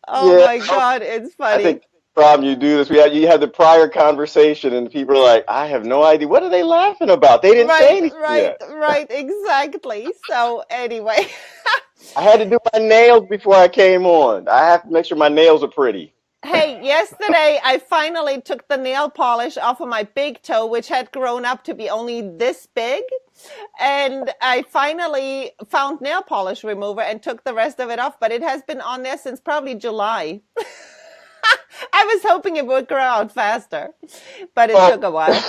Oh Yeah, my God, it's I funny. think the problem you do this, you had the prior conversation, and people are like, I have no idea. What are they laughing about? They didn't say Right, anything right, yet. right, exactly. So anyway, I had to do my nails before I came on. I have to make sure my nails are pretty. hey, yesterday I finally took the nail polish off of my big toe, which had grown up to be only this big. And I finally found nail polish remover and took the rest of it off, but it has been on there since probably July. I was hoping it would grow out faster, but it took Well, a while.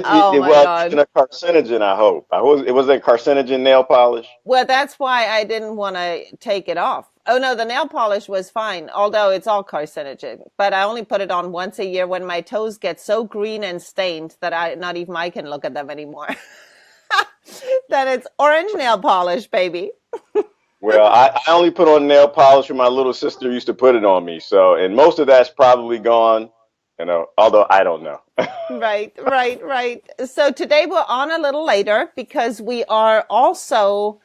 Oh my well, it's God. a carcinogen. I hope. It was a carcinogen nail polish. Well, that's why I didn't want to take it off. Oh no, the nail polish was fine, although it's all carcinogen. But I only put it on once a year when my toes get so green and stained that not even I can look at them anymore. That it's orange nail polish, baby. Well, I only put on nail polish when my little sister used to put it on me. So, and most of that's probably gone. Although I don't know. Right, right, right. So today we're on a little later because we are also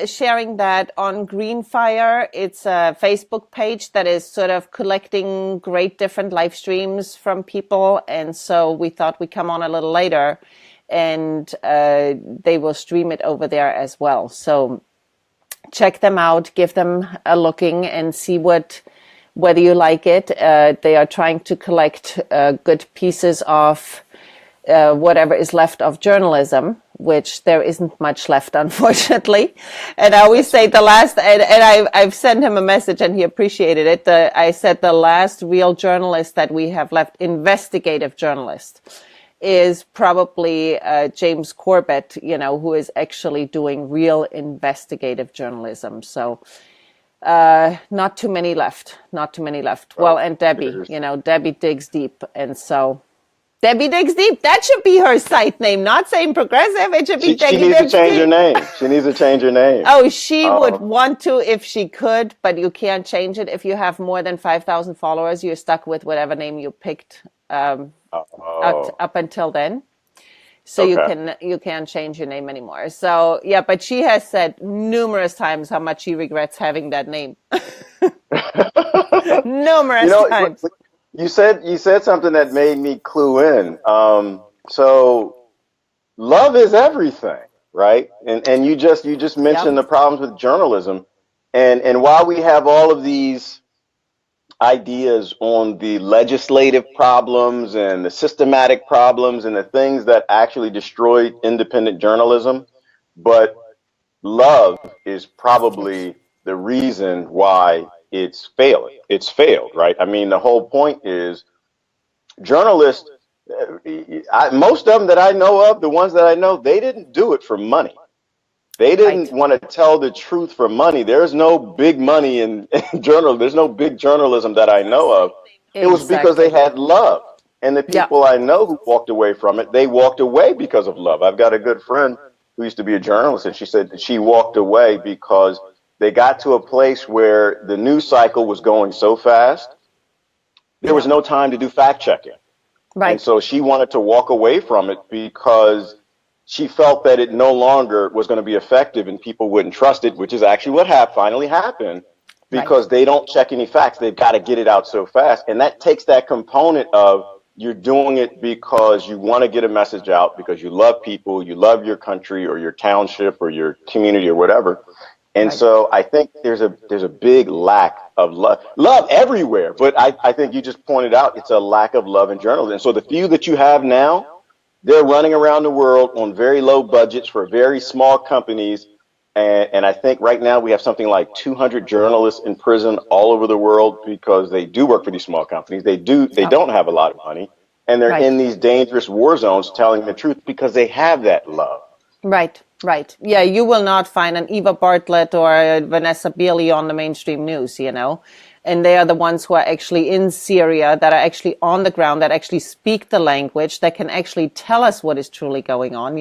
sharing that on Fyre. It's a Facebook page that is sort of collecting great different live streams from people. And so we thought we'd come on a little later and they will stream it over there as well. So check them out, give them a looking and see whether you like it. They are trying to collect good pieces of whatever is left of journalism, which there isn't much left, unfortunately. And I always say the last, and I've sent him a message and he appreciated it. I said the last real journalist that we have left, investigative journalist, is probably James Corbett, who is actually doing real investigative journalism. So not too many left. Not too many left. Well, Well, and Debbie, there's, Debbie digs deep. And so Debbie Digs Deep. That should be her site name, not saying progressive. It should be she Debbie needs to Digs change her Deep. name. She needs to change her name. Oh, she would Um, want to if she could, but you can't change it. If you have more than 5,000 followers, you're stuck with whatever name you picked oh, up until then. So okay. you can't change your name anymore. So yeah, but she has said numerous times how much she regrets having that name. You Numerous know, times. you said something that made me clue in. So love is everything, right? And you just Yep. mentioned the problems with journalism, and while we have all of these ideas on the legislative problems and the systematic problems and the things that actually destroy independent journalism, but love is probably the reason why it's failing. It's failed, right? I mean, the whole point is journalists, most of them that I know of, the ones that I know, they didn't do it for money. They didn't Right. want to tell the truth for money. There's no big money in journal. There's no big journalism that I know of. It was because they Exactly. had love. And the Yeah. people I know who walked away from it, they walked away because of love. I've got a good friend who used to be a journalist, and she said that she walked away because they got to a place where the news cycle was going so fast, there was Yeah. no time to do fact checking. And Right. so she wanted to walk away from it because she felt that it no longer was going to be effective and people wouldn't trust it, which is actually what finally happened Right. because they don't check any facts. They've got to get it out so fast. And that takes that component of you're doing it because you want to get a message out, because you love people, you love your country or your township or your community or whatever. And Right. so I think there's a big lack of love everywhere. But I think you just pointed out it's a lack of love in journalism. And so the few that you have now, they're running around the world on very low budgets for very small companies. And I think right now we have something like 200 journalists in prison all over the world because they do work for these small companies. They Yeah. don't have a lot of money, and they're Right. in these dangerous war zones telling the truth because they have that love. Right. Right. Yeah, you will not find an Eva Bartlett or a Vanessa Beeley on the mainstream news. And they are the ones who are actually in Syria, that are actually on the ground, that actually speak the language, that can actually tell us what is truly going on.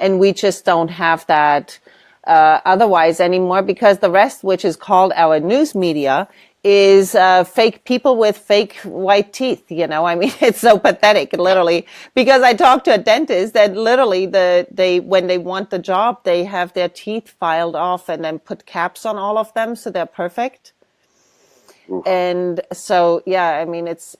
And we just don't have that otherwise anymore because the rest, which is called our news media, is fake people with fake white teeth. You know, I mean, it's so pathetic, literally, because I talked to a dentist that literally when they want the job, they have their teeth filed off and then put caps on all of them so they're perfect. Oof. And so, yeah, I mean, it's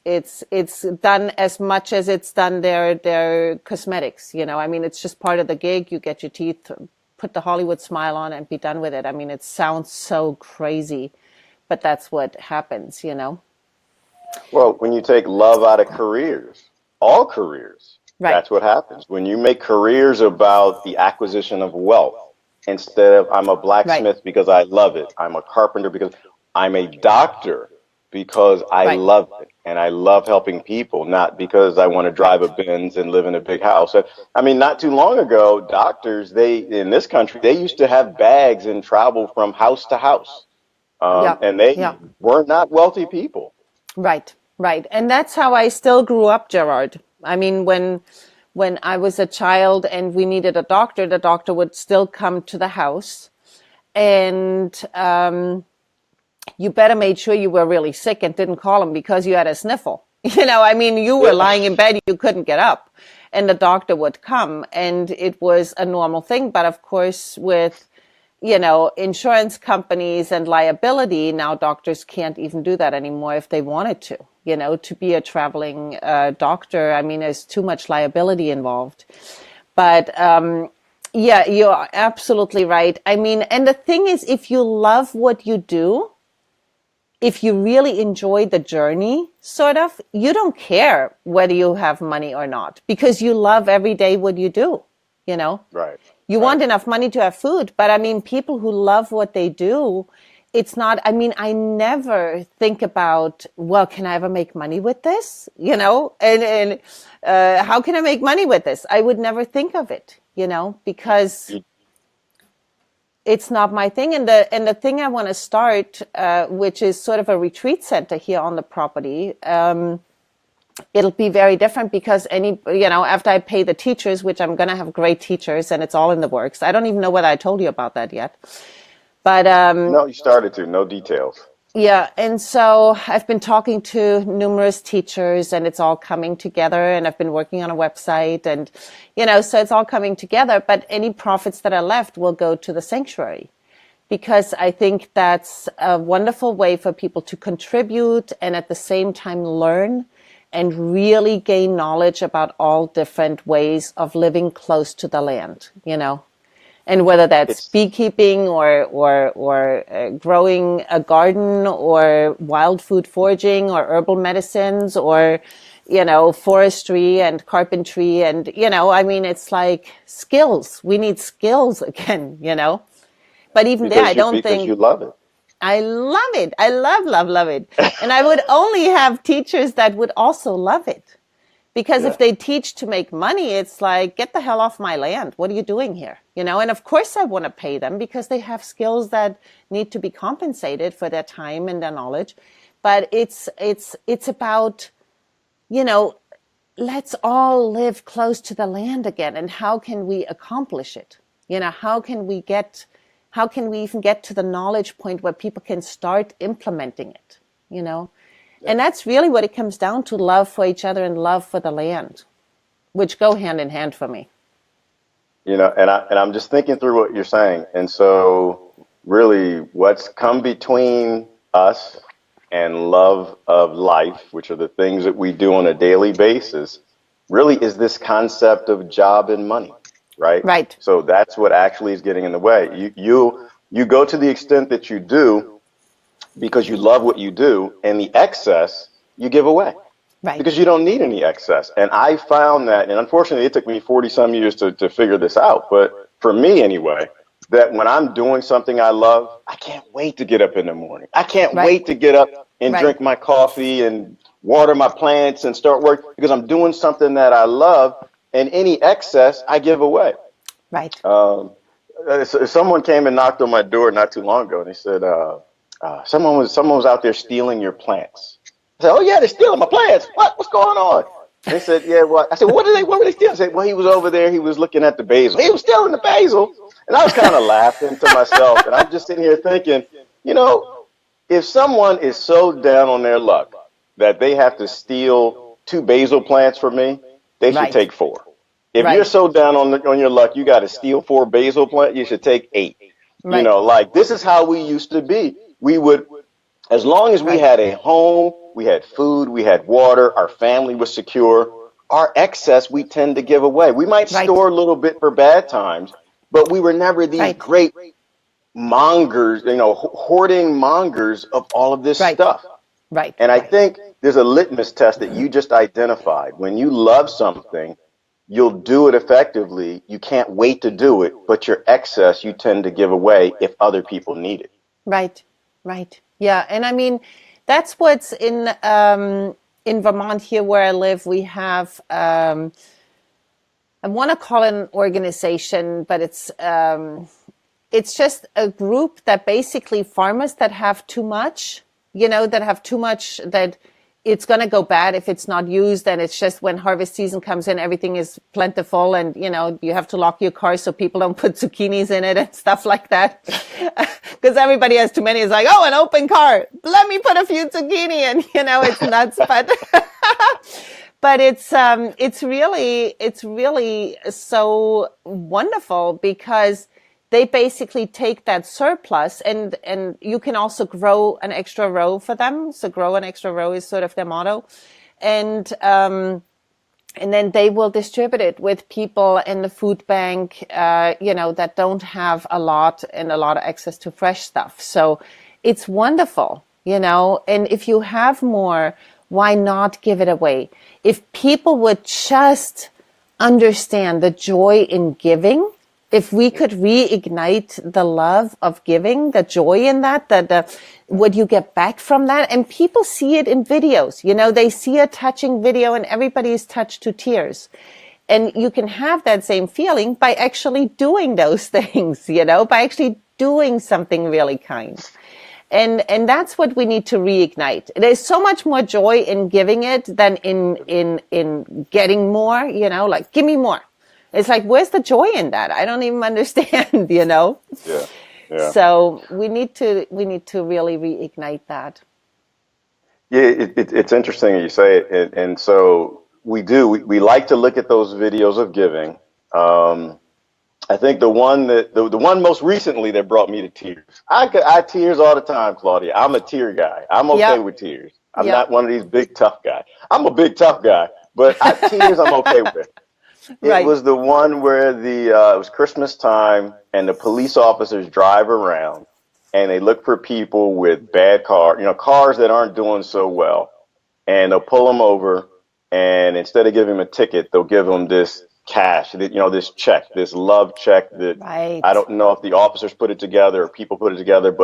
done as much as it's done their cosmetics. You know, I mean, it's just part of the gig. You get your teeth, put the Hollywood smile on, and be done with it. I mean, it sounds so crazy, but that's what happens, you know? Well, when you take love out of careers, all careers, Right. that's what happens. When you make careers about the acquisition of wealth, instead of I'm a blacksmith because I love it, I'm a carpenter because I'm a doctor because I Right. love it and I love helping people, not because I want to drive a Benz and live in a big house. I mean, not too long ago, doctors, in this country, they used to have bags and travel from house to house. And they were not wealthy people. Right, right. And that's how I still grew up, Gerard. I mean, when I was a child and we needed a doctor, the doctor would still come to the house, and you better made sure you were really sick and didn't call him because you had a sniffle. You know, I mean, you were lying in bed, you couldn't get up, and the doctor would come, and it was a normal thing. But of course, with insurance companies and liability, now doctors can't even do that anymore if they wanted to. You know, to be a traveling doctor, I mean, there's too much liability involved. But yeah, you're absolutely right. I mean, and the thing is, if you love what you do, if you really enjoy the journey, sort of, you don't care whether you have money or not, because you love every day what you do, you know? Right. You want enough money to have food, but I mean, people who love what they do, it's not, I mean, I never think about, well, can I ever make money with this? You know, and how can I make money with this? I would never think of it, you know, because it's not my thing. And the thing I want to start, which is sort of a retreat center here on the property, it'll be very different because after I pay the teachers, which I'm going to have great teachers, and it's all in the works. I don't even know whether I told you about that yet. But no, you started to. No details. Yeah, and so I've been talking to numerous teachers, and it's all coming together. And I've been working on a website, and so it's all coming together. But any profits that are left will go to the sanctuary, because I think that's a wonderful way for people to contribute and at the same time learn and really gain knowledge about all different ways of living close to the land, and whether that's beekeeping or growing a garden or wild food foraging or herbal medicines or, forestry and carpentry. And, I mean, it's like skills. We need skills again, but even there, I don't think. Because you love it. I love it. I love it. And I would only have teachers that would also love it. Because if they teach to make money, it's like, get the hell off my land. What are you doing here? And of course I want to pay them because they have skills that need to be compensated for their time and their knowledge. But it's about, let's all live close to the land again. And how can we accomplish it? How can we even get to the knowledge point where people can start implementing it, And that's really what it comes down to, love for each other and love for the land, which go hand in hand for me. And I'm just thinking through what you're saying. And so really what's come between us and love of life, which are the things that we do on a daily basis, really is this concept of job and money. Right. Right. So that's what actually is getting in the way. You go to the extent that you do because you love what you do, and the excess you give away. Right. Because you don't need any excess. And I found that, and unfortunately it took me 40 some years to figure this out, but for me anyway, that when I'm doing something I love, I can't wait to get up in the morning. I can't wait to get up and drink my coffee and water my plants and start work because I'm doing something that I love. And any excess I give away. Right. Someone came and knocked on my door not too long ago, and he said, someone was out there stealing your plants. I said, oh yeah, they're stealing my plants. What's going on? And they said, yeah, well, I said, what were they stealing? I said, well, he was over there. He was looking at the basil. He was stealing the basil. And I was kind of laughing to myself. And I'm just sitting here thinking, if someone is so down on their luck that they have to steal 2 basil plants from me, they should Right. take 4. If you're Right. so down on your luck, you got to steal 4 basil plants, you should take 8. You Right. know, like this is how we used to be. We would, as long as we Right. had a home, we had food, we had water, our family was secure, our excess we tend to give away. We might Right. store a little bit for bad times, but we were never these Right. great mongers, hoarding mongers of all of this Right. stuff. Right. And I Right. think there's a litmus test that you just identified. When you love something, you'll do it effectively. You can't wait to do it, but your excess you tend to give away if other people need it. Right. Right. Yeah. And I mean, that's what's in Vermont here where I live. We have I want to call it an organization, but it's just a group that basically farmers that have too much, that have too much, that it's going to go bad if it's not used. And it's just when harvest season comes in, everything is plentiful. And, you have to lock your car so people don't put zucchinis in it and stuff like that. Because everybody has too many. It's like, oh, an open car. Let me put a few zucchini in. It's nuts. But it's really so wonderful because they basically take that surplus and you can also grow an extra row for them. So grow an extra row is sort of their motto. And then they will distribute it with people in the food bank, that don't have a lot of access to fresh stuff. So it's wonderful, and if you have more, why not give it away? If people would just understand the joy in giving, if we could reignite the love of giving, the joy in that what you get back from that, and people see it in videos, they see a touching video and everybody is touched to tears. And you can have that same feeling by actually doing those things, by actually doing something really kind. And that's what we need to reignite. There's so much more joy in giving it than in getting more, like, give me more. It's like, where's the joy in that? I don't even understand, Yeah. So we need to really reignite that. Yeah, it's interesting that you say it. And so we do. We like to look at those videos of giving. I think the one most recently that brought me to tears. I tears all the time, Claudia. I'm a tear guy. I'm okay with tears. I'm not one of these big tough guys. I'm a big tough guy, but tears I'm okay with. Right. It was the one where it was Christmas time and the police officers drive around and they look for people with bad cars that aren't doing so well, and they'll pull them over, and instead of giving them a ticket, they'll give them this cash, this check, this love check that Right. I don't know if the officers put it together or people put it together,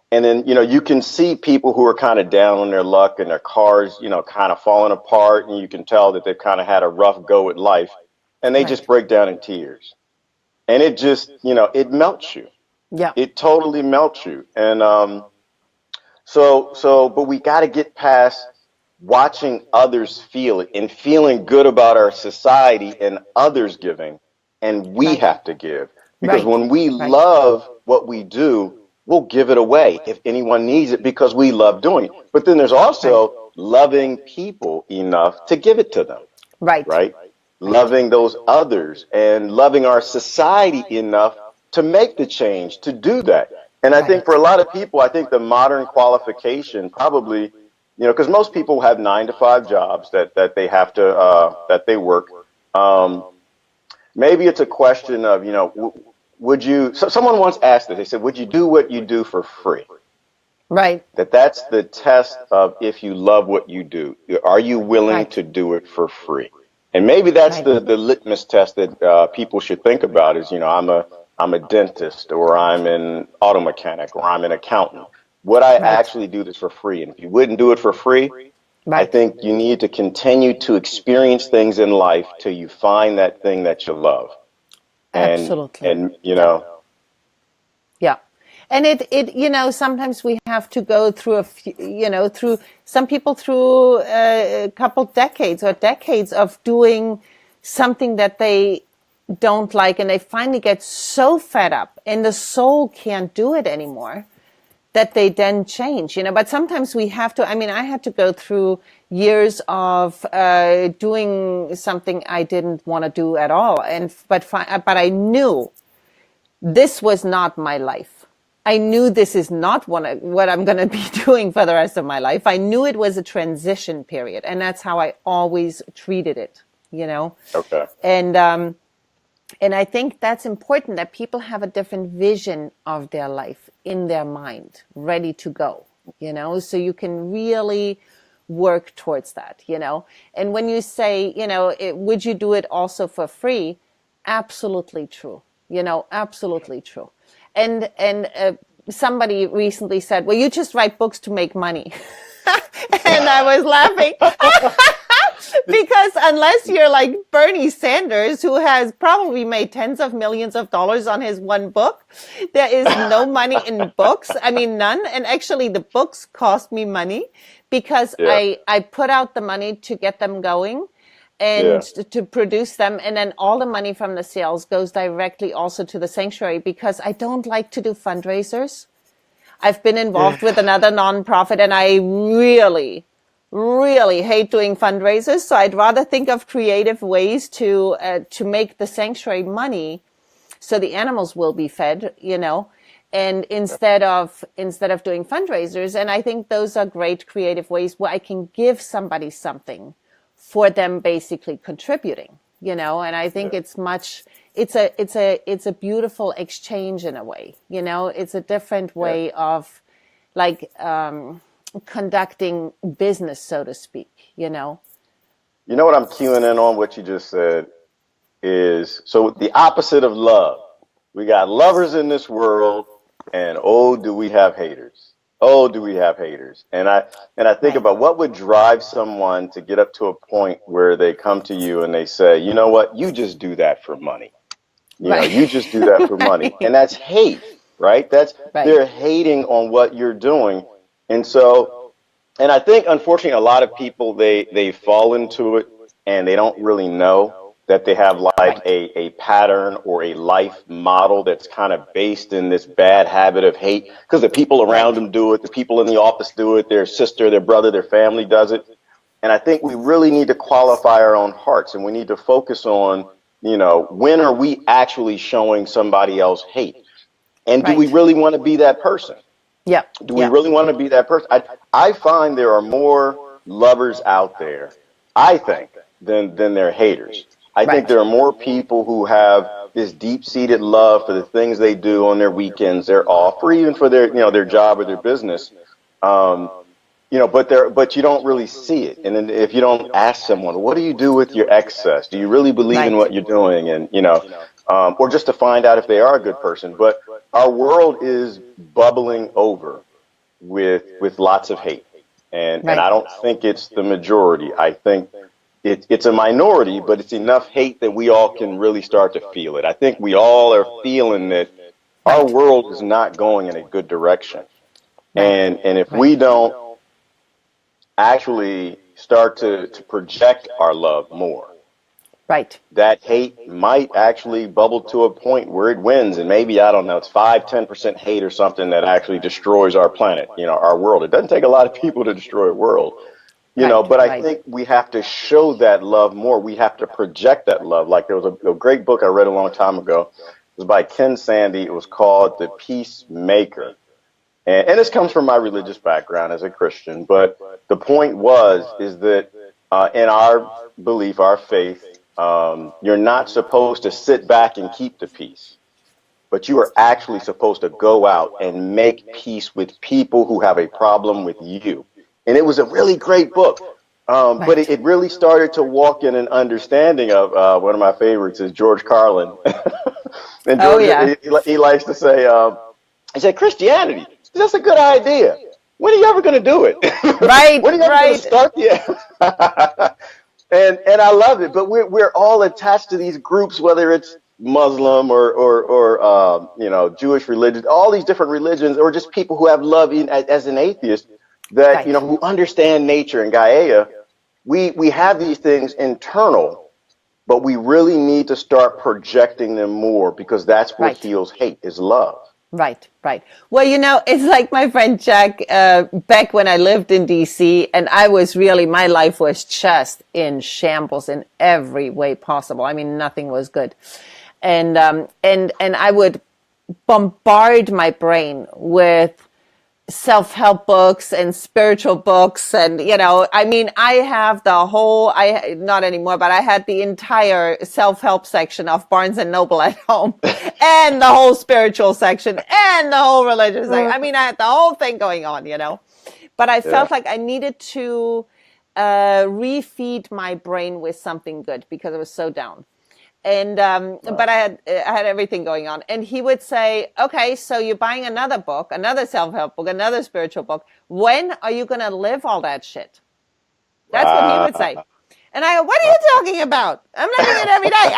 and then, you can see people who are kind of down on their luck and their cars, kind of falling apart, and you can tell that they've kind of had a rough go at life, and they just break down in tears. And it just, it melts you. Yeah. It totally melts you. And but we got to get past watching others feel it and feeling good about our society and others giving, and we have to give. Because when we love what we do, we'll give it away if anyone needs it because we love doing it. But then there's also loving people enough to give it to them. Right? Loving those others and loving our society enough to make the change, to do that. And I think for a lot of people, I think the modern qualification probably, because most people have 9-to-5 jobs that they have to, that they work. Maybe it's a question of, would you, someone once asked this, they said, would you do what you do for free? Right. That's the test of if you love what you do. Are you willing to do it for free? And maybe that's the litmus test that people should think about is, I'm a dentist, or I'm an auto mechanic, or I'm an accountant. Would I actually do this for free? And if you wouldn't do it for free, I think you need to continue to experience things in life till you find that thing that you love. Absolutely. And Yeah. And it sometimes we have to go through through some people through a couple decades of doing something that they don't like, and they finally get so fed up and the soul can't do it anymore that they then change, but sometimes we have to, I had to go through years of doing something I didn't want to do at all. But I knew this was not my life. I knew this is not what I'm going to be doing for the rest of my life. I knew it was a transition period, and that's how I always treated it, Okay. And I think that's important, that people have a different vision of their life in their mind, ready to go, so you can really work towards that, And when you say, would you do it also for free? Absolutely true, absolutely true. And somebody recently said, well, you just write books to make money. And I was laughing. Because unless you're like Bernie Sanders, who has probably made tens of millions of dollars on his one book, there is no money in books. None. And actually the books cost me money because I put out the money to get them going and to produce them. And then all the money from the sales goes directly also to the sanctuary, because I don't like to do fundraisers. I've been involved with another nonprofit, and I really hate doing fundraisers. So I'd rather think of creative ways to make the sanctuary money, so the animals will be fed, and instead of doing fundraisers. And I think those are great creative ways where I can give somebody something for them basically contributing, and I think it's a beautiful exchange in a way, it's a different way of like, conducting business, so to speak, You know what I'm queuing in on what you just said is, so the opposite of love. We got lovers in this world, and oh, do we have haters. Oh, do we have haters. And I think about what would drive someone to get up to a point where they come to you and they say, you know what, you just do that for money. You just do that for money. And that's hate, right? They're hating on what you're doing. And so, and I think, unfortunately, a lot of people, they fall into it and they don't really know that they have like a pattern or a life model that's kind of based in this bad habit of hate, because the people around them do it, the people in the office do it, their sister, their brother, their family does it. And I think we really need to qualify our own hearts, and we need to focus on, when are we actually showing somebody else hate? And do we really want to be that person? Yeah. Do we really want to be that person? I find there are more lovers out there, I think, than there are haters. I think there are more people who have this deep-seated love for the things they do on their weekends, their off, or even for their, their job or their business. But you don't really see it. And then if you don't ask someone, what do you do with your excess? Do you really believe in what you're doing? And, or just to find out if they are a good person. But our world is bubbling over with lots of hate. And I don't think it's the majority. I think it's a minority, but it's enough hate that we all can really start to feel it. I think we all are feeling that our world is not going in a good direction. And if we don't actually start to project our love more, that hate might actually bubble to a point where it wins. And maybe, I don't know, it's 5-10% hate or something that actually destroys our planet, our world. It doesn't take a lot of people to destroy a world. But I think we have to show that love more. We have to project that love. Like, there was a great book I read a long time ago. It was by Ken Sande. It was called The Peacemaker. And this comes from my religious background as a Christian. But the point is that in our belief, our faith, you're not supposed to sit back and keep the peace, but you are actually supposed to go out and make peace with people who have a problem with you. And it was a really great book. But it really started to walk in an understanding of one of my favorites is George Carlin. And George, he likes to say, he said, Christianity, that's a good idea. When are you ever going to do it? When are you ever going to start? And I love it. But we're all attached to these groups, whether it's Muslim or Jewish religion, all these different religions, or just people who have love as an atheist. That, who understand nature and Gaia, we have these things internal, but we really need to start projecting them more, because that's what heals hate, is love. Right, right. Well, it's like my friend Jack, back when I lived in DC, and my life was just in shambles in every way possible. I mean, nothing was good. And I would bombard my brain with self-help books and spiritual books, and I mean, I have not anymore, but I had the entire self-help section of Barnes and Noble at home, and the whole spiritual section, and the whole religious section. I mean, I had the whole thing going on, but I felt like I needed to refeed my brain with something good because I was so down. And but I had everything going on. And he would say, okay, so you're buying another book, another self-help book, another spiritual book. When are you going to live all that shit? That's what he would say. And I go, what are you talking about? I'm living it every day.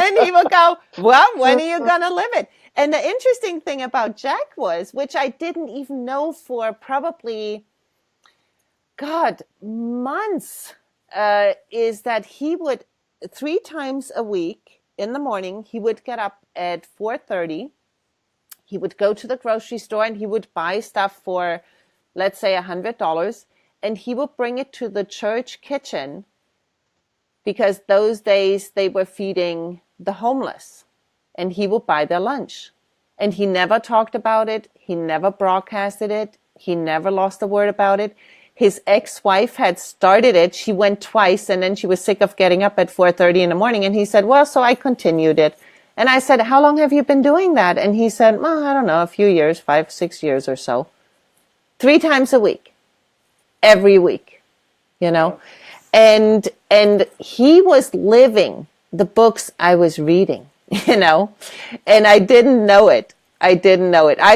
And he would go, well, when are you going to live it? And the interesting thing about Jack was, which I didn't even know for probably, months, is that he would 3 times a week in the morning, he would get up at 4:30. He would go to the grocery store and he would buy stuff for, let's say, $100, and he would bring it to the church kitchen because those days they were feeding the homeless, and he would buy their lunch. And he never talked about it. He never broadcasted it. He never lost a word about it. His ex-wife had started it. She went twice, and then she was sick of getting up at 4:30 in the morning. And he said, well, so I continued it. And I said, how long have you been doing that? And he said, well, I don't know, a few years, 5, 6 years or so. 3 times a week, every week, And he was living the books I was reading, and I didn't know it. I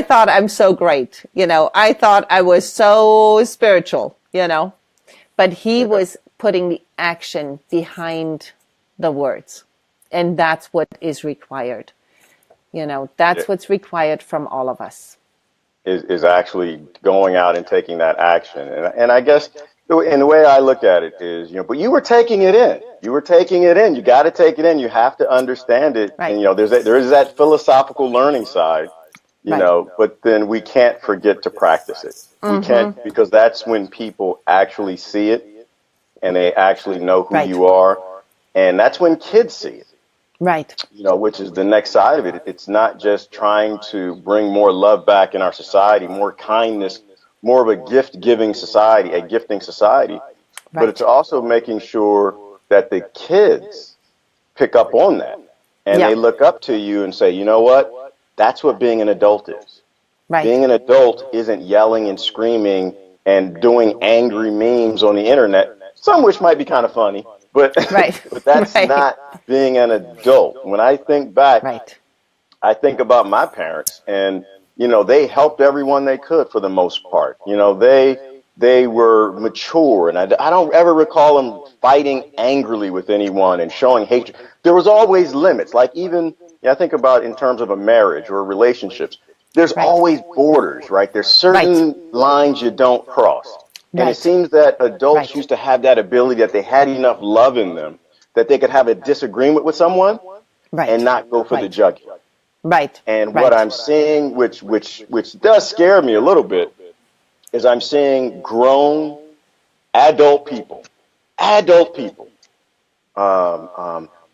thought I'm so great, I thought I was so spiritual, but he was putting the action behind the words. And that's what is required. That's what's required from all of us. Is actually going out and taking that action. And I guess, in the way I look at it is, but you were taking it in. You got to take it in. You have to understand it. Right. And, there is that philosophical learning side, but then we can't forget to practice it. Mm-hmm. We can't, because that's when people actually see it and they actually know who you are. And that's when kids see it. Right. Which is the next side of it. It's not just trying to bring more love back in our society, more kindness, more of a gift-giving society, a gifting society. Right. But it's also making sure that the kids pick up on that. And they look up to you and say, you know what? That's what being an adult is. Right. Being an adult isn't yelling and screaming and doing angry memes on the internet, some which might be kind of funny. But, but that's not being an adult. When I think back, I think about my parents, and, they helped everyone they could for the most part. They were mature, and I don't ever recall them fighting angrily with anyone and showing hatred. There was always limits. Like even, I think about in terms of a marriage or relationships, there's always borders, right? There's certain lines you don't cross. And it seems that adults used to have that ability, that they had enough love in them that they could have a disagreement with someone and not go for the jugular. Right. And what I'm seeing, which does scare me a little bit, is I'm seeing grown adult people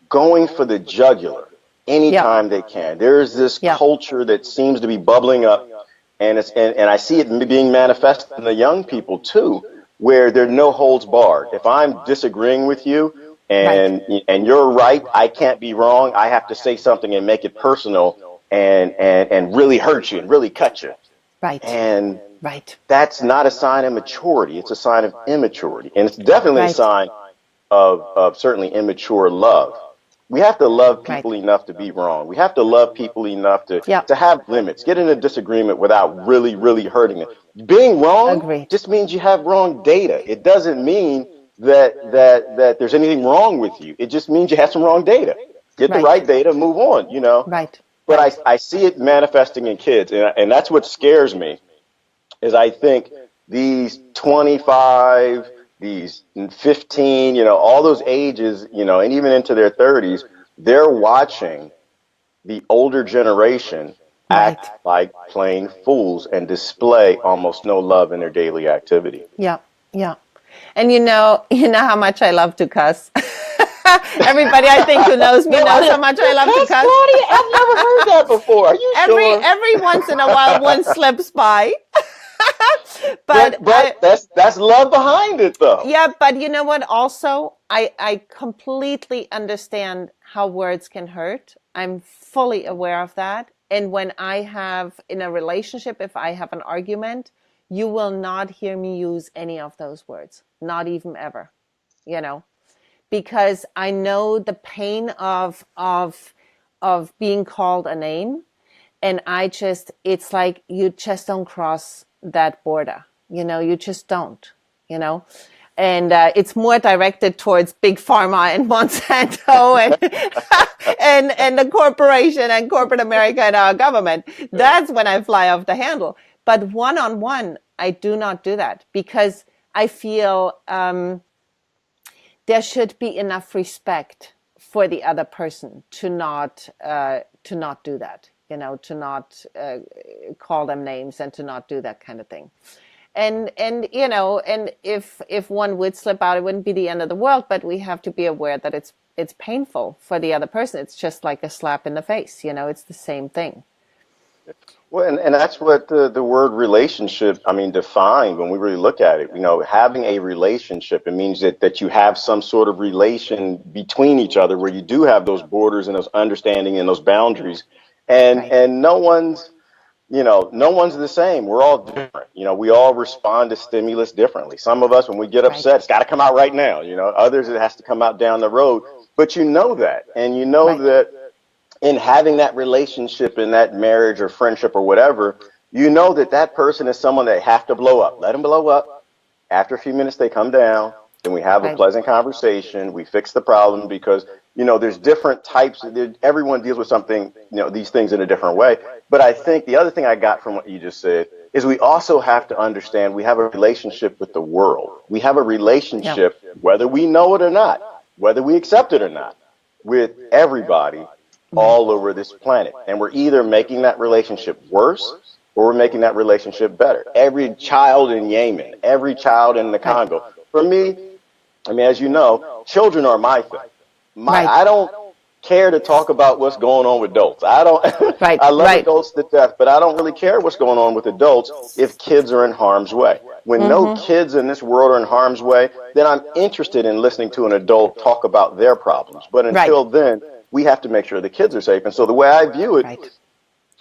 going for the jugular anytime they can. There's this culture that seems to be bubbling up. And I see it being manifested in the young people too, where there's no holds barred. If I'm disagreeing with you and you're right, I can't be wrong. I have to say something and make it personal and really hurt you and really cut you. Right. And that's not a sign of maturity. It's a sign of immaturity. And it's definitely a sign of certainly immature love. We have to love people enough to be wrong. We have to love people enough to have limits, get in a disagreement without really, really hurting them. Being wrong just means you have wrong data. It doesn't mean that there's anything wrong with you. It just means you have some wrong data. Get the right data, move on, Right. But I see it manifesting in kids, and that's what scares me, is I think these 25, these 15, all those ages, and even into their 30s, they're watching the older generation Right. act like plain fools and display almost no love in their daily activity. Yeah. Yeah. And you know how much I love to cuss. Everybody I think who knows me knows how much I You love to cuss, cuss. Claudia? I've never heard that before. Are you sure? Every once in a while one slips by. But But that's love behind it, though. yeah, but you know what? Also, I completely understand how words can hurt. I'm fully aware of that. And when I have in a relationship, if I have an argument, you will not hear me use any of those words, not even ever, you know, because I know the pain of being called a name. And it's like you just don't cross that border, you just don't, you know. And it's more directed towards big pharma and Monsanto and the corporation and corporate America and our government. That's when I fly off the handle. But one-on-one, I do not do that because I feel there should be enough respect for the other person to not do that, to not call them names and to not do that kind of thing. And if one would slip out, it wouldn't be the end of the world, but we have to be aware that it's painful for the other person. It's just like a slap in the face, it's the same thing. Well, and that's what the word relationship, defined when we really look at it. Having a relationship, it means that you have some sort of relation between each other where you do have those borders and those understanding and those boundaries. And Right. and no one's the same. We're all different. We all respond to stimulus differently. Some of us, when we get upset, it's got to come out right now. Others, it has to come out down the road. But you know that. And you know Right. that in having that relationship, in that marriage or friendship or whatever, you know that person is someone that have to blow up. Let them blow up. After a few minutes, they come down. Then we have a Right. pleasant conversation. We fix the problem because, there's different types. Everyone deals with something, these things in a different way. But I think the other thing I got from what you just said is we also have to understand we have a relationship with the world. We have a relationship, whether we know it or not, whether we accept it or not, with everybody all over this planet. And we're either making that relationship worse or we're making that relationship better. Every child in Yemen, every child in the Congo. For me, as you know, children are my thing. I don't care to talk about what's going on with adults. I don't. Right. I love Right. adults to death, but I don't really care what's going on with adults if kids are in harm's way. When no kids in this world are in harm's way, then I'm interested in listening to an adult talk about their problems. But until then, we have to make sure the kids are safe. And so the way I view it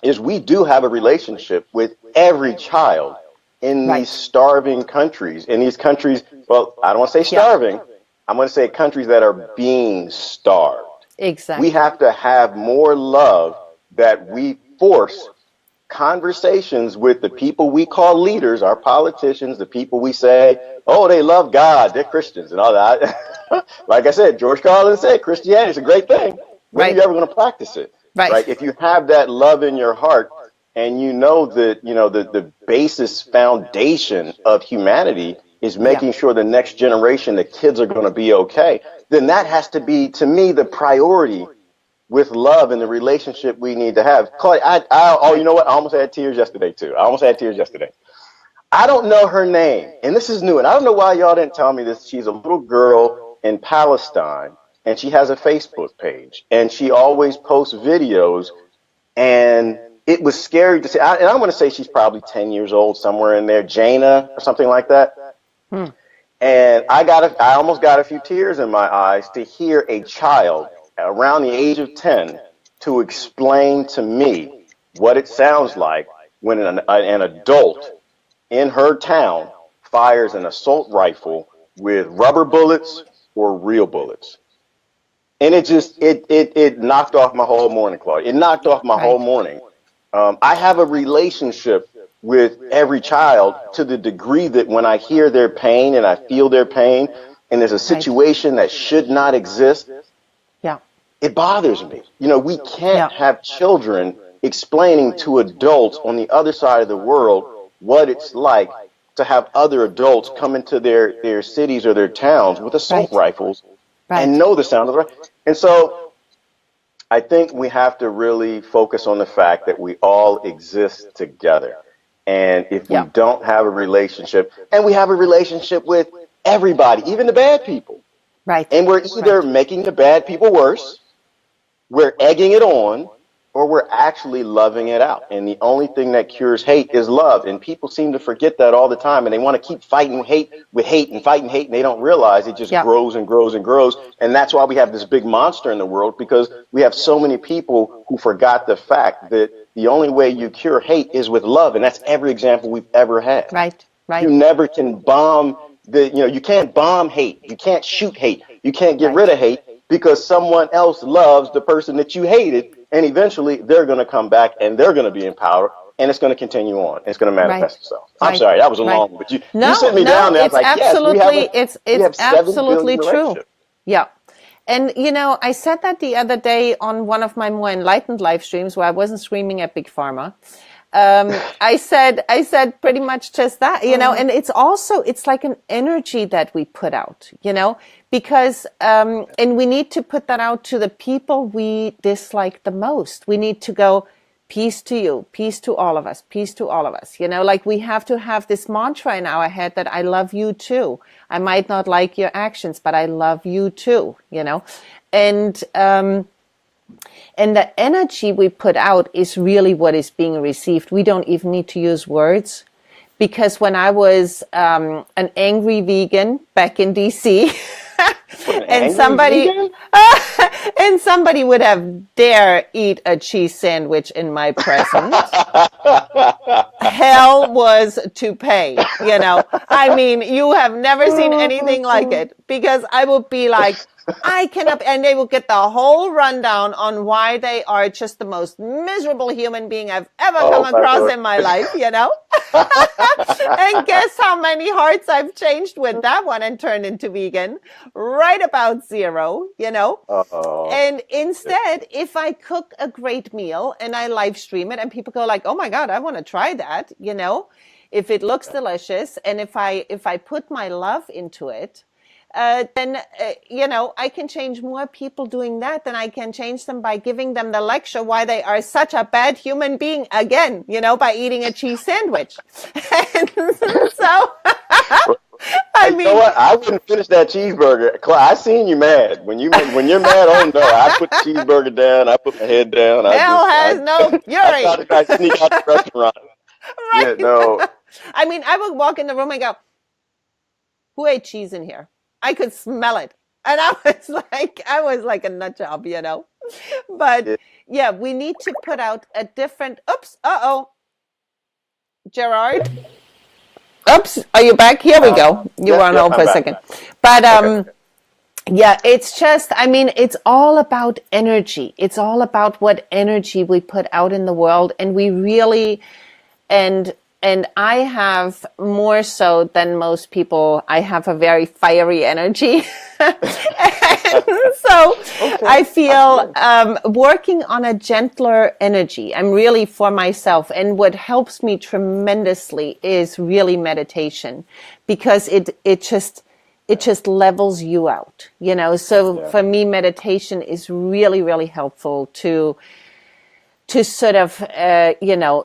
is we do have a relationship with every child in these starving countries, in these countries. Well, I don't want to say starving. I'm going to say countries that are being starved. Exactly. We have to have more love that we force conversations with the people we call leaders, our politicians, the people we say, oh, they love God, they're Christians and all that. Like I said, George Carlin said, Christianity is a great thing. When are you ever going to practice it? Right. If you have that love in your heart and you know that, the basis foundation of humanity is making sure the next generation, the kids are going to be okay, then that has to be, to me, the priority with love and the relationship we need to have. Claudia, you know what? I almost had tears yesterday, too. I don't know her name, and this is new, and I don't know why y'all didn't tell me this. She's a little girl in Palestine, and she has a Facebook page, and she always posts videos, and it was scary to see. And I'm going to say she's probably 10 years old, somewhere in there, Jana or something like that. And I almost got a few tears in my eyes to hear a child around the age of 10 to explain to me what it sounds like when an adult in her town fires an assault rifle with rubber bullets or real bullets. And it knocked off my whole morning, Claudia. It knocked off my whole morning. I have a relationship with every child to the degree that when I hear their pain and I feel their pain and there's a situation that should not exist, it bothers me. We can't have children explaining to adults on the other side of the world what it's like to have other adults come into their cities or their towns with assault rifles and know the sound of the rifle. And so I think we have to really focus on the fact that we all exist together. And if we Yeah. don't have a relationship, and we have a relationship with everybody, even the bad people, Right. and we're either making the bad people worse, we're egging it on, or we're actually loving it out. And the only thing that cures hate is love. And people seem to forget that all the time. And they want to keep fighting hate with hate and fighting hate. And they don't realize it just grows and grows and grows. And that's why we have this big monster in the world, because we have so many people who forgot the fact that the only way you cure hate is with love. And that's every example we've ever had. Right. You never can bomb you can't bomb hate. You can't shoot hate. You can't get rid of hate, because someone else loves the person that you hated, and eventually they're going to come back and they're going to be in power, and it's going to continue on. It's going to manifest itself. I'm sorry, that was a long, but you sit me down there. It's I was like, absolutely, yes, it's absolutely true. relationship. Yeah. And, I said that the other day on one of my more enlightened live streams where I wasn't screaming at Big Pharma. I said pretty much just that, and it's like an energy that we put out, because, and we need to put that out to the people we dislike the most. We need to go, peace to you, peace to all of us, peace to all of us. Like we have to have this mantra in our head that I love you too. I might not like your actions, but I love you too, and the energy we put out is really what is being received. We don't even need to use words, because when I was an angry vegan back in DC, and somebody would have dare eat a cheese sandwich in my presence, hell was to pay. I mean, you have never seen anything like it, because I would be like, I cannot, and they will get the whole rundown on why they are just the most miserable human being I've ever come across in my life, And guess how many hearts I've changed with that one and turned into vegan? Right about 0, And instead, if I cook a great meal and I live stream it and people go like, oh my God, I want to try that, if it looks delicious, and if I put my love into it, then, I can change more people doing that than I can change them by giving them the lecture why they are such a bad human being again, by eating a cheese sandwich. And so, I mean, you know what? I wouldn't finish that cheeseburger. I seen you mad. When you're mad, oh no, I put the cheeseburger down. I put my head down. Hell has no fury. I thought I sneak out the restaurant. Right. Yeah, no. I mean, I would walk in the room and go, who ate cheese in here? I could smell it. And I was like a nut job, But yeah, we need to put out a different, Gerard. Oops, are you back? Here we go. You were on hold for a second. But yeah, it's just, it's all about energy. It's all about what energy we put out in the world. And we really, and I have more so than most people, I have a very fiery energy. And so I feel working on a gentler energy. I'm really for myself. And what helps me tremendously is really meditation, because it just levels you out, So for me, meditation is really, really helpful to sort of,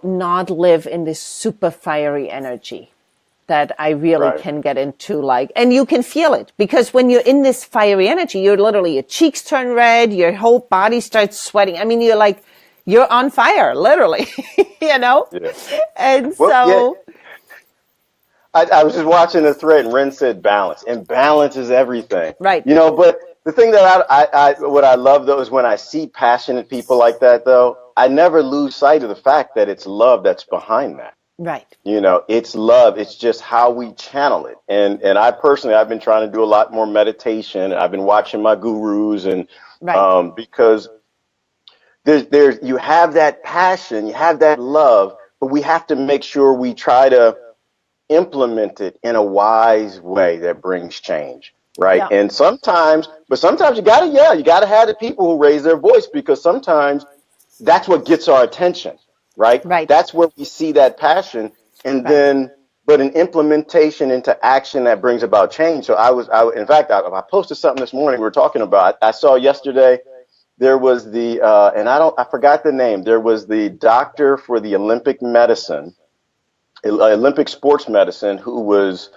not live in this super fiery energy that I really can get into, and you can feel it, because when you're in this fiery energy, you're literally, your cheeks turn red, your whole body starts sweating. I mean, you're on fire, literally, Yeah. And so. Yeah. I was just watching the thread, and Ren said balance, and balance is everything. Right. But the thing that what I love, though, is when I see passionate people like that, though, I never lose sight of the fact that it's love that's behind that. Right. It's love. It's just how we channel it. And I personally, I've been trying to do a lot more meditation. I've been watching my gurus, and because there's you have that passion, you have that love, but we have to make sure we try to implement it in a wise way that brings change. Right. Yeah. And sometimes you gotta have the people who raise their voice, because sometimes that's what gets our attention. Right. That's where we see that passion. And then, but an implementation into action that brings about change. So in fact, I posted something this morning we were talking about. I saw yesterday there was the and I forgot the name. There was the doctor for the Olympic sports medicine, who was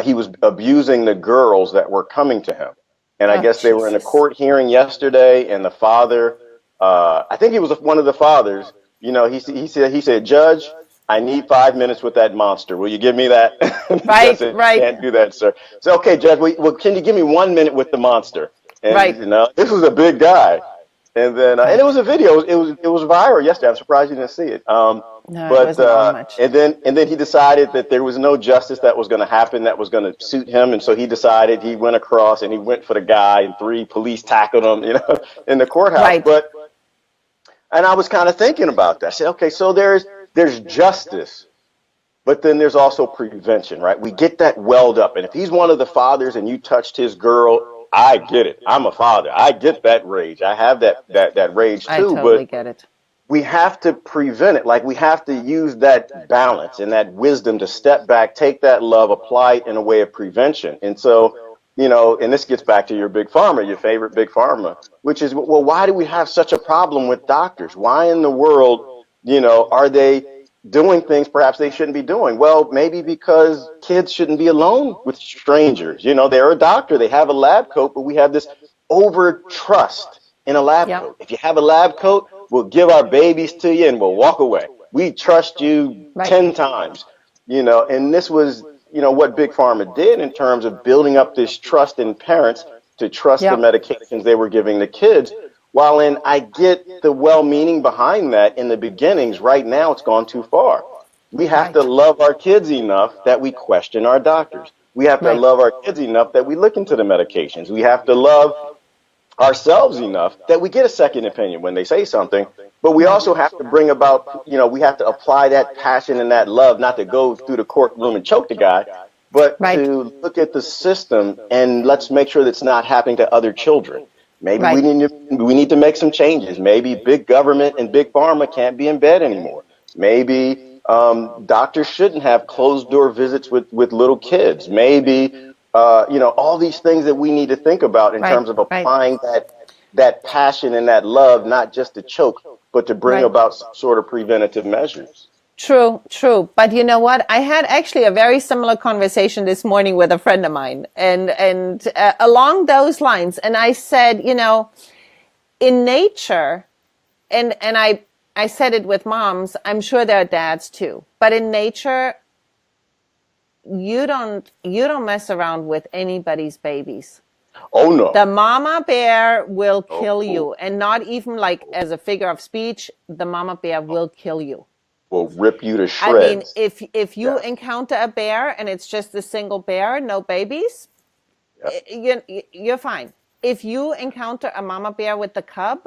he was abusing the girls that were coming to him. And I Oh, guess they were in a Jesus. court hearing yesterday, and the father, I think he was one of the fathers. You know, he said, Judge, I need 5 minutes with that monster. Will you give me that? The judge Right, said, right, can't do that, sir. So, okay, Judge, well, can you give me 1 minute with the monster? And right. you know, this was a big guy. And then, and it Right. was a video. It was viral yesterday. I'm surprised you didn't see it. No, it But wasn't on much. and then he decided that there was no justice that was going to happen that was going to suit him, and so he decided he went across and he went for the guy, and 3 police tackled him, you know, in the courthouse. Right. And I was kind of thinking about that. I said, okay, so there's justice, but then there's also prevention, right? We get that welled up, and if he's one of the fathers and you touched his girl, I get it. I'm a father. I get that rage. I have that rage I too, totally but get it. we have to prevent it. Like, we have to use that balance and that wisdom to step back, take that love, apply it in a way of prevention. And so, you know, and this gets back to your big pharma, your favorite big pharma, which is, well, why do we have such a problem with doctors? Why in the world, you know, are they doing things perhaps they shouldn't be doing? Well, maybe because kids shouldn't be alone with strangers. You know, they're a doctor, they have a lab coat, but we have this over trust in a lab Yep. coat. If you have a lab coat, we'll give our babies to you and we'll walk away. We trust you Right. 10 times, you know, and this was, you know, what Big Pharma did in terms of building up this trust in parents to trust the Yep. medications they were giving the kids. While I get the well-meaning behind that in the beginnings, right now it's gone too far. We have to Right. love our kids enough that we question our doctors. We have to Right. love our kids enough that we look into the medications. We have to love ourselves enough that we get a second opinion when they say something, but we Right. also have to bring about, you know, we have to apply that passion and that love, not to go through the courtroom and choke the guy, but Right. to look at the system and let's make sure that's not happening to other children. Maybe Right. we need to make some changes. Maybe big government and big pharma can't be in bed anymore. Maybe doctors shouldn't have closed door visits with little kids. Maybe you know, all these things that we need to think about in Right. terms of Right. applying that passion and that love, not just to choke, but to bring Right. about some sort of preventative measures. True, true. But you know what? I had actually a very similar conversation this morning with a friend of mine, and along those lines. And I said, you know, in nature, and I said it with moms. I'm sure there are dads too, but in nature, you don't mess around with anybody's babies. Oh no! The mama bear will Oh, kill you, and not even like as a figure of speech. The mama bear will kill you. will rip you to I mean, shreds. if you Yes. encounter a bear and it's just a single bear, no babies, Yep. you're fine. If you encounter a mama bear with the cub,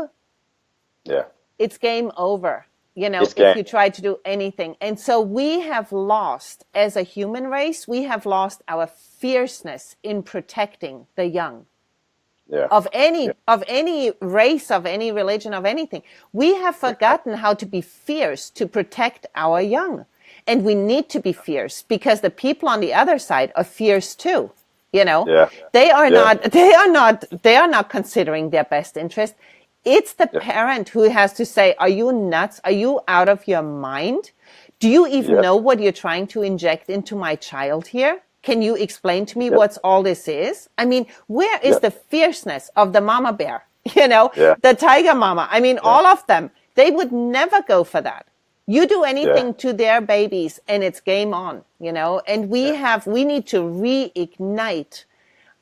Yeah. it's game over. You know, It's if game. you try to do anything. And so we have lost, as a human race, we have lost our fierceness in protecting the young. Yeah. Of any race, of any religion, of anything. We have forgotten how to be fierce to protect our young. And we need to be fierce because the people on the other side are fierce too. You know, Yeah. they are Yeah. not considering their best interest. It's the parent who has to say, are you nuts? Are you out of your mind? Do you even Yeah. know what you're trying to inject into my child here? Can you explain to me Yep. what's all this is? I mean, where is Yep. the fierceness of the mama bear? You know, Yeah. the tiger mama. I mean, all of them, they would never go for that. You do anything Yeah. to their babies and it's game on, you know, and we need to reignite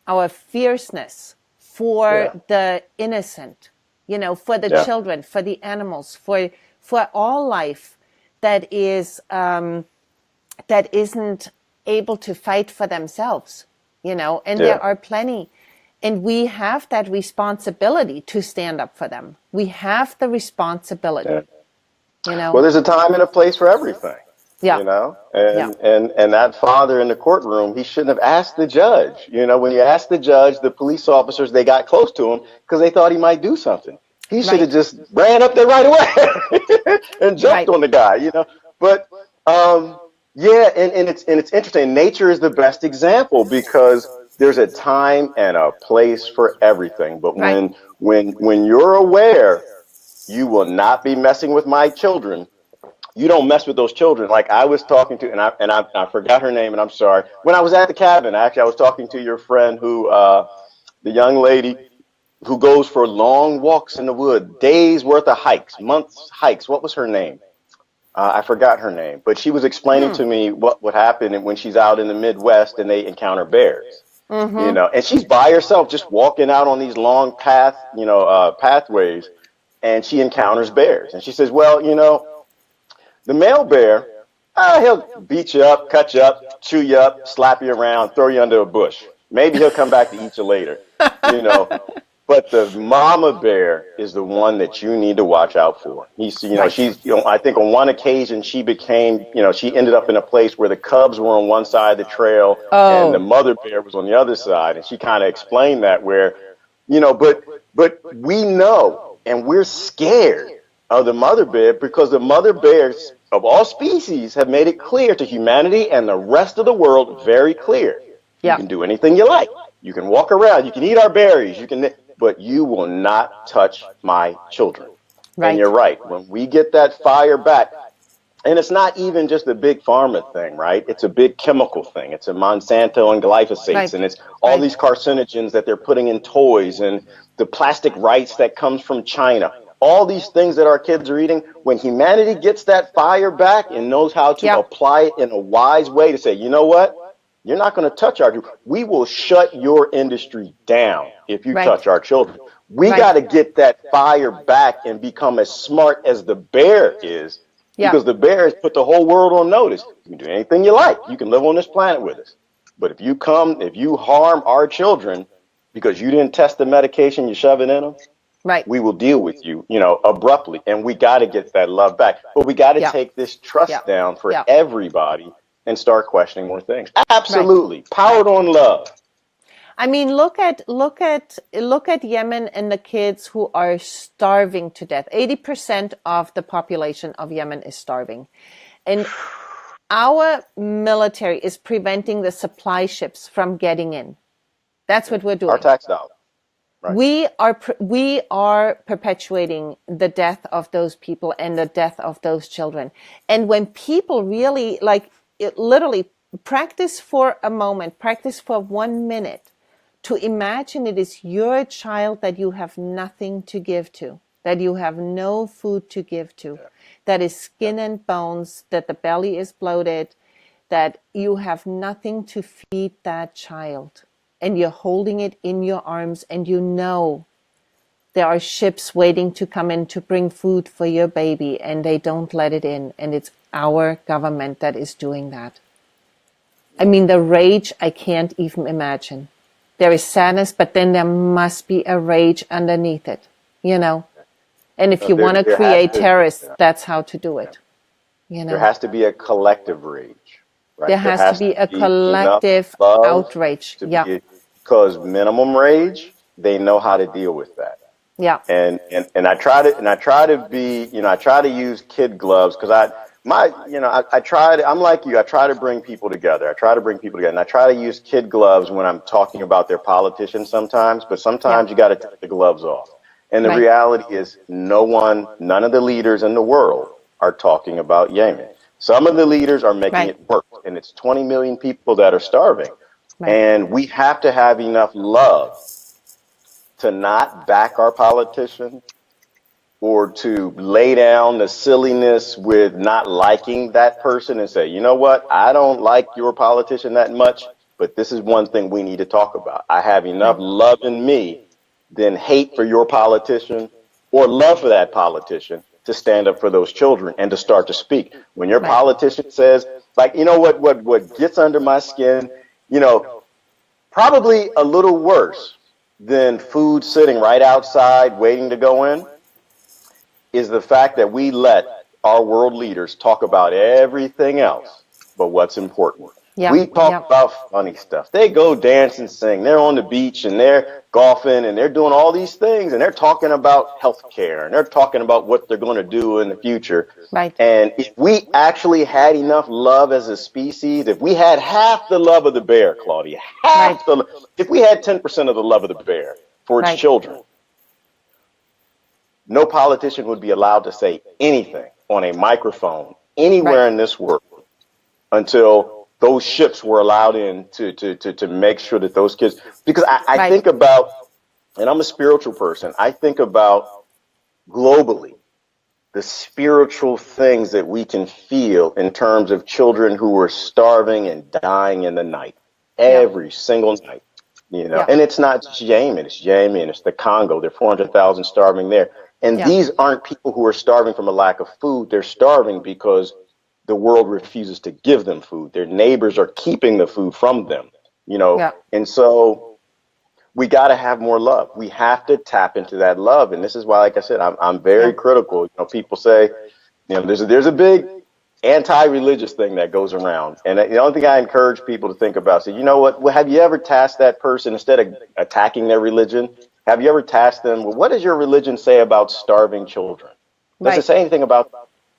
our fierceness for the innocent, you know, for the children, for the animals, for all life that isn't able to fight for themselves, you know, and there are plenty. And we have that responsibility to stand up for them. We have the responsibility, you know. Well, there's a time and a place for everything. Yeah. You know, and that father in the courtroom, he shouldn't have asked the judge. You know, when you ask the judge, the police officers, they got close to him because they thought he might do something. He should have just ran up there right away and jumped on the guy. You know, but and it's interesting. Nature is the best example because there's a time and a place for everything. But Right. when you're aware, you will not be messing with my children. You don't mess with those children. Like I was talking to, and I forgot her name, and I'm sorry. When I was at the cabin, actually, I was talking to your friend who, the young lady who goes for long walks in the wood, days worth of hikes, months hikes. What was her name? I forgot her name, but she was explaining to me what would happen when she's out in the Midwest and they encounter bears. You know, and she's by herself, just walking out on these long pathways, and she encounters bears. And she says, well, you know, the male bear, he'll beat you up, cut you up, chew you up, slap you around, throw you under a bush. Maybe he'll come back to eat you later, you know. But the mama bear is the one that you need to watch out for. She's, I think on one occasion she became, she ended up in a place where the cubs were on one side of the trail and the mother bear was on the other side. And she kind of explained that where, but we know and we're scared of the mother bear because the mother bears of all species have made it clear to humanity and the rest of the world, very clear. You can do anything you like. You can walk around. You can eat our berries. But you will not touch my children. Right. And you're right. When we get that fire back, and it's not even just a big pharma thing, right? It's a big chemical thing. It's a Monsanto and glyphosates, and it's all these carcinogens that they're putting in toys and the plastic rice that comes from China. All these things that our kids are eating, when humanity gets that fire back and knows how to apply it in a wise way to say, you know what? You're not going to touch our children. We will shut your industry down if you touch our children. We got to get that fire back and become as smart as the bear is, because the bear has put the whole world on notice. You can do anything you like. You can live on this planet with us. But if you harm our children because you didn't test the medication you shove it in them, we will deal with you, abruptly. And we got to get that love back. But we got to take this trust down for everybody and start questioning more things. Absolutely. Powered on love. I mean, look at Yemen and the kids who are starving to death. 80% of the population of Yemen is starving. And our military is preventing the supply ships from getting in. That's what we're doing. Our tax dollars. Right. We are perpetuating the death of those people and the death of those children. And when people really literally practice for a moment, practice for 1 minute to imagine it is your child that you have nothing to give to, that you have no food to give to, that is skin and bones, that the belly is bloated, that you have nothing to feed that child. And you're holding it in your arms and there are ships waiting to come in to bring food for your baby and they don't let it in. And it's our government that is doing that. I mean, the rage, I can't even imagine. There is sadness, but then there must be a rage underneath it, And if you want to create terrorists, that's how to do it. There has to be a collective rage. Right? There has to be a collective outrage. Because minimum rage, they know how to deal with that. Yeah. And I try to use kid gloves because I'm like you. I try to bring people together. And I try to use kid gloves when I'm talking about their politicians sometimes, but sometimes you got to take the gloves off. And the reality is none of the leaders in the world are talking about Yemen. Some of the leaders are making it work, and it's 20 million people that are starving. And we have to have enough love to not back our politician or to lay down the silliness with not liking that person and say, you know what, I don't like your politician that much, but this is one thing we need to talk about. I have enough love in me than hate for your politician or love for that politician to stand up for those children and to start to speak. When your politician says, what gets under my skin, probably a little worse than food sitting right outside waiting to go in is the fact that we let our world leaders talk about everything else but what's important. Yeah. We talk Yeah. about funny stuff. They go dance and sing. They're on the beach and they're golfing and they're doing all these things and they're talking about health care and they're talking about what they're going to do in the future. Right. And if we actually had enough love as a species, if we had half the love of the bear, Claudia, Right. if we had 10% of the love of the bear for its Right. children, no politician would be allowed to say anything on a microphone Right. anywhere in this world until those ships were allowed in to make sure that those kids, because I Right. think about, and I'm a spiritual person, I think about globally the spiritual things that we can feel in terms of children who are starving and dying in the night, Yeah. every single night, Yeah. and it's not just Yemen, it's the Congo. There are 400,000 starving there. And Yeah. these aren't people who are starving from a lack of food. They're starving because the world refuses to give them food. Their neighbors are keeping the food from them. Yeah. And so we got to have more love. We have to tap into that love. And this is why, like I said, I'm very Yeah. critical. People say, there's a big anti-religious thing that goes around. And the only thing I encourage people to think about is, you know what, well, have you ever tasked that person, instead of attacking their religion, have you ever tasked them, well, what does your religion say about starving children? Does it Right. say anything about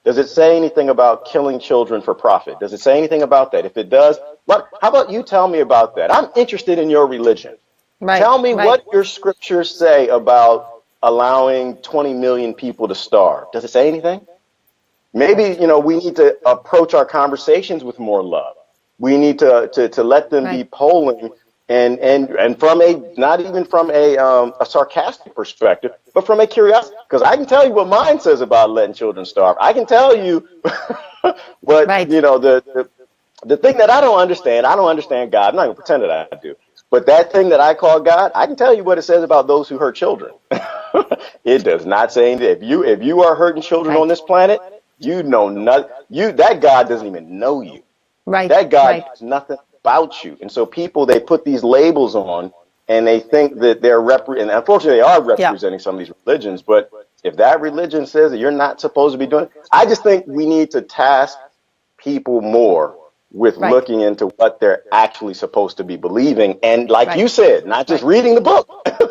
Does it say anything about killing children for profit? Does it say anything about that? If it does, how about you tell me about that? I'm interested in your religion. Right. Tell me Right. what your scriptures say about allowing 20 million people to starve. Does it say anything? Maybe, we need to approach our conversations with more love. We need to let them Right. be polling and from not even from a sarcastic perspective, but from a curiosity. Because I can tell you what mine says about letting children starve. I can tell you what, Right. the thing that I don't understand God. I'm not going to pretend that I do. But that thing that I call God, I can tell you what it says about those who hurt children. It does not say anything. If you are hurting children on Right. this planet, you know nothing. That God doesn't even know you. Right. That God Right. knows nothing about you. And so people, they put these labels on and they think that and unfortunately they are Yeah. representing some of these religions. But if that religion says that you're not supposed to be doing it, I just think we need to task people more with Right. looking into what they're actually supposed to be believing. And like Right. you said, not just Right. reading the book,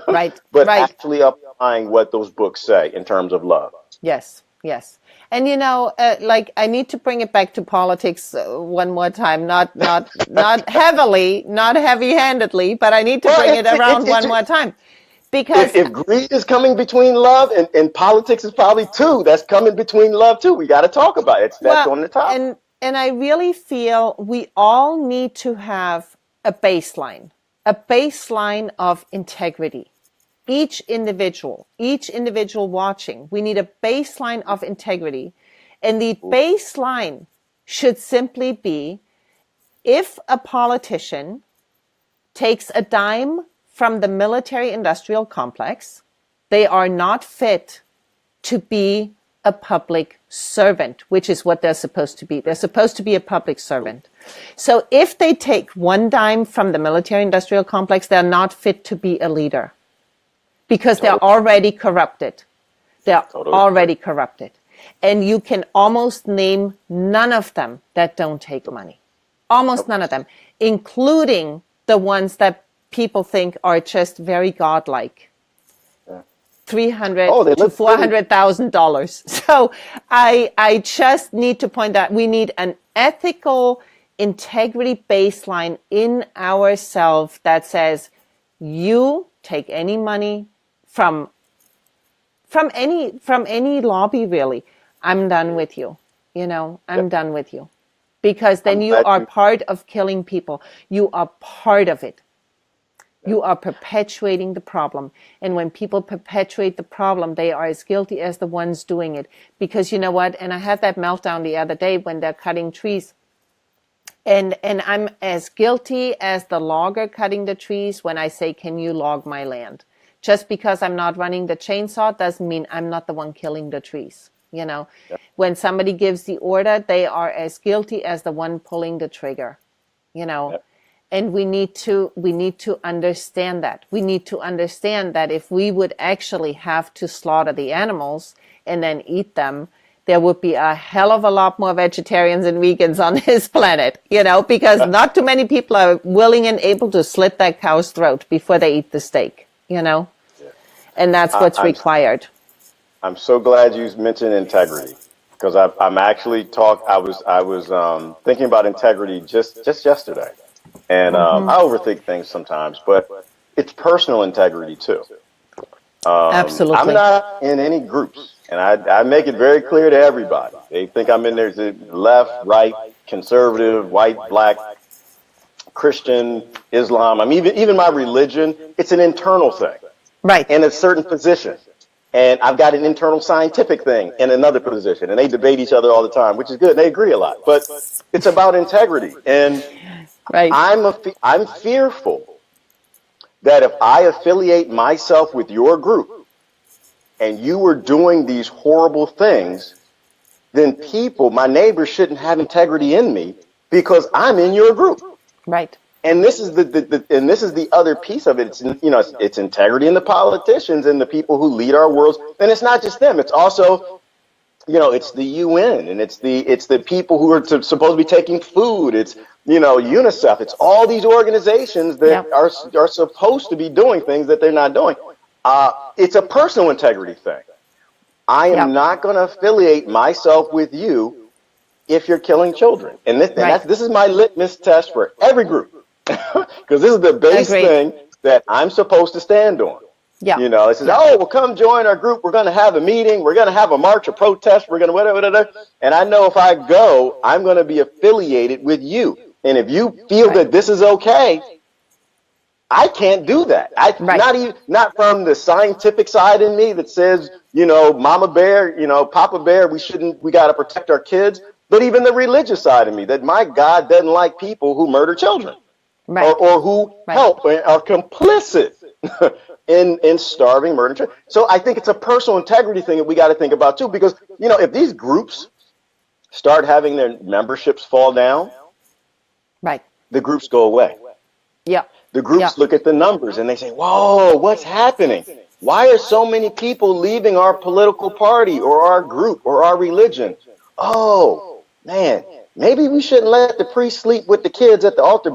Right. but Right. actually applying what those books say in terms of love. Yes. Yes. And I need to bring it back to politics one more time, not heavily, not heavy-handedly, but I need to bring it around one more time, because If greed is coming between love and politics is probably too, that's coming between love too. We got to talk about it. That's well, on the top. and I really feel we all need to have a baseline of integrity. Each individual watching, we need a baseline of integrity. And the baseline should simply be, if a politician takes a dime from the military-industrial complex, they are not fit to be a public servant, which is what they're supposed to be. They're supposed to be a public servant. So if they take one dime from the military-industrial complex, they're not fit to be a leader, because they're already corrupted. They're already corrupted. And you can almost name none of them that don't take money. Almost none of them, including the ones that people think are just very godlike. $300,000 to $400,000. So I just need to point out, we need an ethical integrity baseline in ourselves that says, you take any money from any lobby, really, I'm done with you. I'm done with you. Because then you are part of killing people. You are part of it. You are perpetuating the problem. And when people perpetuate the problem, they are as guilty as the ones doing it. Because you know what? And I had that meltdown the other day when they're cutting trees. And I'm as guilty as the logger cutting the trees when I say, can you log my land? Just because I'm not running the chainsaw doesn't mean I'm not the one killing the trees. When somebody gives the order, they are as guilty as the one pulling the trigger. And we need to understand that. We need to understand that if we would actually have to slaughter the animals and then eat them, there would be a hell of a lot more vegetarians and vegans on this planet, because not too many people are willing and able to slit that cow's throat before they eat the steak, and that's what's required. I'm so glad you mentioned integrity, because I'm actually I was thinking about integrity just yesterday, and I overthink things sometimes, but it's personal integrity too. Absolutely. I'm not in any groups, and I make it very clear to everybody. They think I'm in there left, right, conservative, white, black, Christian, Islam. I'm even my religion. It's an internal thing, right? In a certain position, and I've got an internal scientific thing in another position, and they debate each other all the time, which is good. They agree a lot, but it's about integrity, and right. I'm fearful that if I affiliate myself with your group and you were doing these horrible things, then my neighbors shouldn't have integrity in me because I'm in your group. Right. And this is the other piece of it. It's integrity in the politicians and the people who lead our worlds. And it's not just them. It's also, it's the UN, and it's the people who are supposed to be taking food. It's, UNICEF. It's all these organizations that are supposed to be doing things that they're not doing. It's a personal integrity thing. I am not going to affiliate myself with you if you're killing children. And this is my litmus test for every group, because this is the base thing that I'm supposed to stand on. Yeah. It says, well, come join our group. We're going to have a meeting. We're going to have a march, a protest. We're going to whatever. And I know if I go, I'm going to be affiliated with you. And if you feel that this is okay, I can't do that. Not from the scientific side in me that says, Mama Bear, Papa Bear, we got to protect our kids. But even the religious side of me, that my God doesn't like people who murder children, or who help or are complicit in starving, murdering children. So I think it's a personal integrity thing that we got to think about too, because if these groups start having their memberships fall down, the groups go away. Yeah. The groups look at the numbers and they say, whoa, what's happening? Why are so many people leaving our political party or our group or our religion? Oh, man, maybe we shouldn't let the priest sleep with the kids at the altar.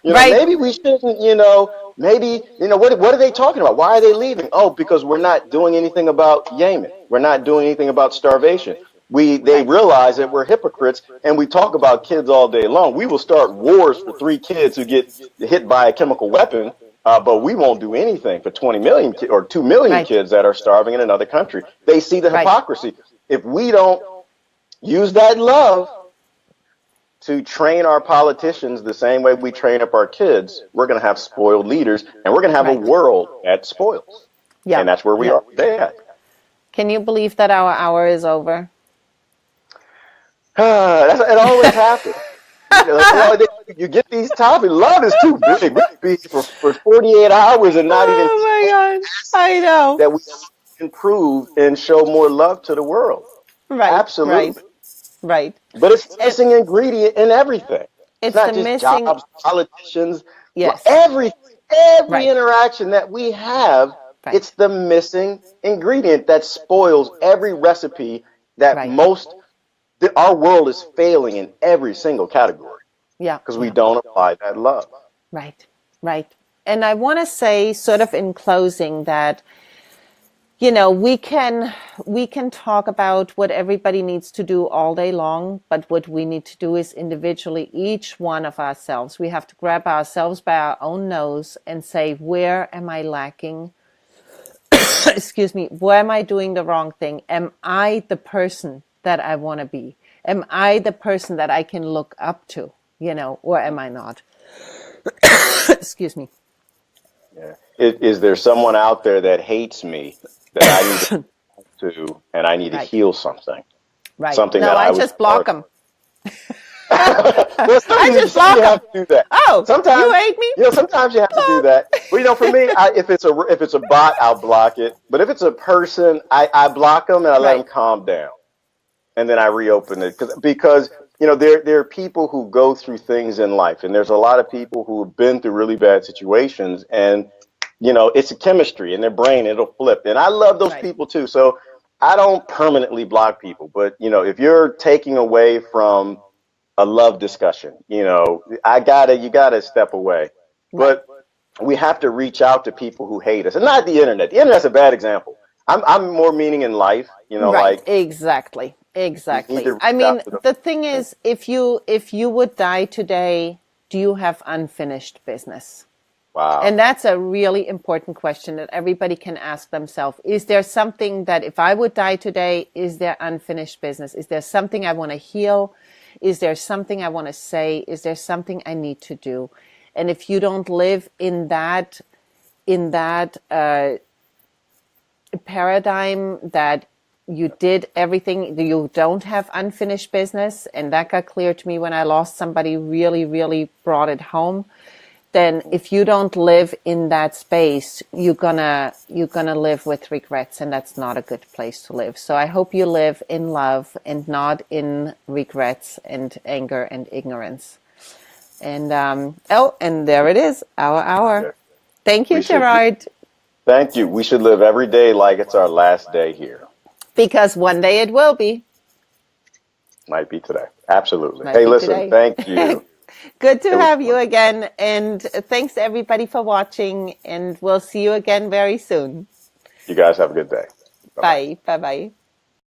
Maybe we shouldn't, what are they talking about? Why are they leaving? Oh, because we're not doing anything about Yemen. We're not doing anything about starvation. They realize that we're hypocrites, and we talk about kids all day long. We will start wars for 3 kids who get hit by a chemical weapon, but we won't do anything for 20 million or 2 million kids that are starving in another country. They see the hypocrisy. If we don't use that love to train our politicians the same way we train up our kids, we're going to have spoiled leaders, and we're going to have a world that spoils. Yeah. And that's where we are today. Can you believe that our hour is over? It always happens. You get these topics. Love is too big. We could be for 48 hours and not even. Oh my God! I know that we improve and show more love to the world. Right. Absolutely. Right. But it's the missing ingredient in everything. It's not the just missing jobs, politicians. Yes. Every interaction that we have, it's the missing ingredient that spoils every recipe that our world is failing in every single category. Yeah. Because we don't apply that love. Right. Right. And I want to say, sort of in closing, that we can talk about what everybody needs to do all day long, but what we need to do is individually, each one of ourselves, we have to grab ourselves by our own nose and say, where am I lacking? Excuse me, where am I doing the wrong thing? Am I the person that I want to be? Am I the person that I can look up to, or am I not? Excuse me. Yeah. Is there someone out there that hates me that I need to, and I need to heal something? Right. Something that I just block them. I just block you have to do that. Oh, sometimes you hate me. Sometimes you have to do that. But for me, if it's a bot, I'll block it. But if it's a person, I block them and I let them calm down, and then I reopen it because there are people who go through things in life, and there's a lot of people who have been through really bad situations, and it's a chemistry in their brain, it'll flip, and I love those people too. So I don't permanently block people, but if you're taking away from a love discussion, you gotta step away. Right. But we have to reach out to people who hate us, and not the internet. The internet's a bad example. I'm more meaning in life, Right, like exactly. we need Exactly. to I reach mean, out to the thing is, if you would die today, do you have unfinished business? And wow. that's a really important question that everybody can ask themselves. Is there something that if I would die today, is there unfinished business? Is there something I want to heal? Is there something I want to say? Is there something I need to do? And if you don't live in that paradigm that you did everything, you don't have unfinished business, and that got clear to me when I lost somebody really, really brought it home. Then if you don't live in that space, you're gonna live with regrets, and that's not a good place to live. So I hope you live in love and not in regrets and anger and ignorance. And and there it is, our hour. Yeah. Thank you, We should. Gerard. Thank you. We should live every day like it's our last day here. Because one day it will be. Might be today. Absolutely. Might Hey, be listen. today. Thank you. Good to It was have you fun. again. And thanks everybody for watching. And we'll see you again very soon. You guys have a good day. Bye bye. Bye. Bye bye.